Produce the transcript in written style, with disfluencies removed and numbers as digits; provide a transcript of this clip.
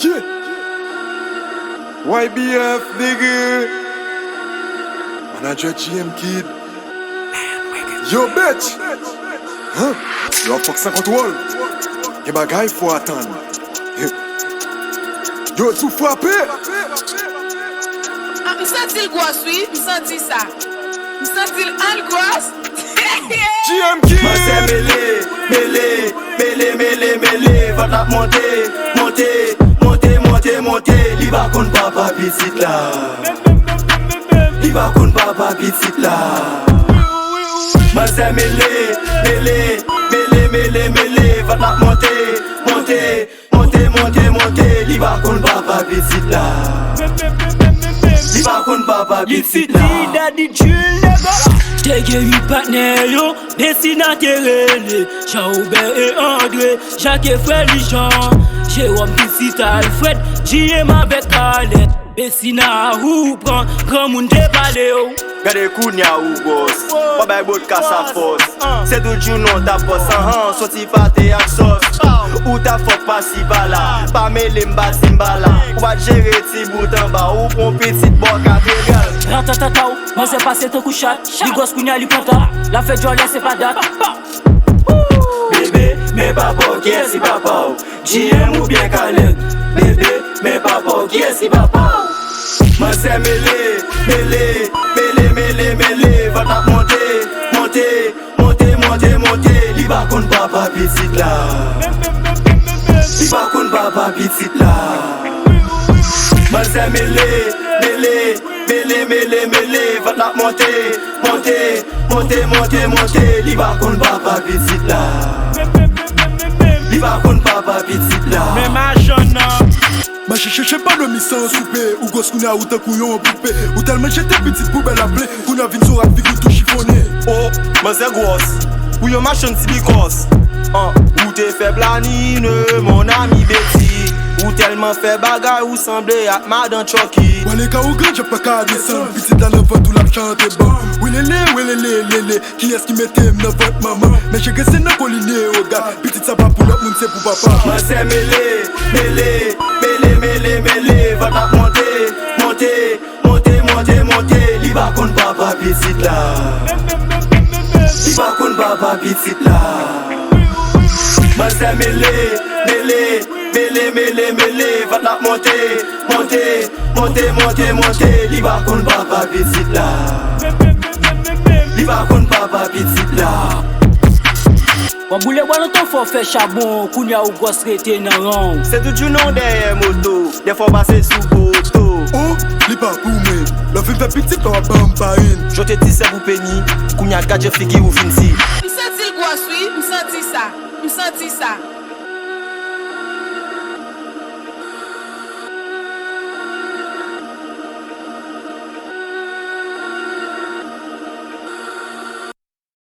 Yeah. YBF, nigga. Manager GM Kid. Yo, bitch. Hein? Yo, fuck 50 wall. Y'a bagay, faut attendre. Yo, tout frappé. Ah, me senti le gosse, oui, me senti ça. Me senti le gosse. GM Kid. Moi c'est mêlé, va ta monter, li va kon papa pitit là. Li va kon papa pitit là. Moi c'est mêlé, va ta monter, li va kon papa pitit là. Li va kon papa pitit là. Daddy Jul nigga. Take you partner yo, dessinateur Jean-Aubert et André, Jacques et Frédéric Jean, Jérôme Pissit Alfred, JM avec Alette, Bessina ou prend, grand monde débalé yo. Gade kounya ou boss, pas bay bot kasa force. C'est tout jour non ta boss en sorti faté ak sauce. Ou ta fuck pas si bala, pas mêler m'ba simbala. Ou va gérer ti bout en bas ou prend petite boc à régal. Ratatatao, moi c'est passé ton couchat, li gosse kounya li content, la fête jolie c'est pas date. Bébé, mais papa qui est si papa? JM ou bien Khaled? Bébé, mais papa qui est si papa? Moi c'est mêlé, va ta monter, li va kon papa pitit là. Li va kon papa pitit là. Moi c'est mêlé, va ta monter, li va kon papa pitit là. Li va kon papa pitit là. Mais ma jeune Ma cherche pas le mi sans souper. Ou gosse qu'on a ou ta couillon en poupée. Ou tellement j'étais petite poubelle à blé. Qu'on a vu sur avec tout chiffonné. Oh, moi c'est grosse. Ou yon machin si bicos. Ou t'es faible à nine, mon ami Betty. Ou tellement fait bagay ou semblé à Madame Chucky. Ouais les gars ou grand j'ai pas qu'à descendre. Petite dans le vent tout la chante est bon. Oui lélé, qui est-ce qui mettait dans votre maman? Mais j'ai guessé dans colliné au gars. Petite ça va pour l'autre monde c'est pour papa. Moi c'est mêlé, va ta monter, li va kon papa pitit là. Li va kon papa pitit là. Moi c'est mêlé, va ta monter, li va kon papa pitit là. Li va kon papa pitit là. on boule boire ton forfait charbon, kounya ou gosse rete nan rang. C'est tout du nom derrière moto, des fois passer sous poteau. Oh, li pas pour moi. La vie fait petite on va pas me parine. Je te dis c'est pour penny, kounya gadget figi ou finsi.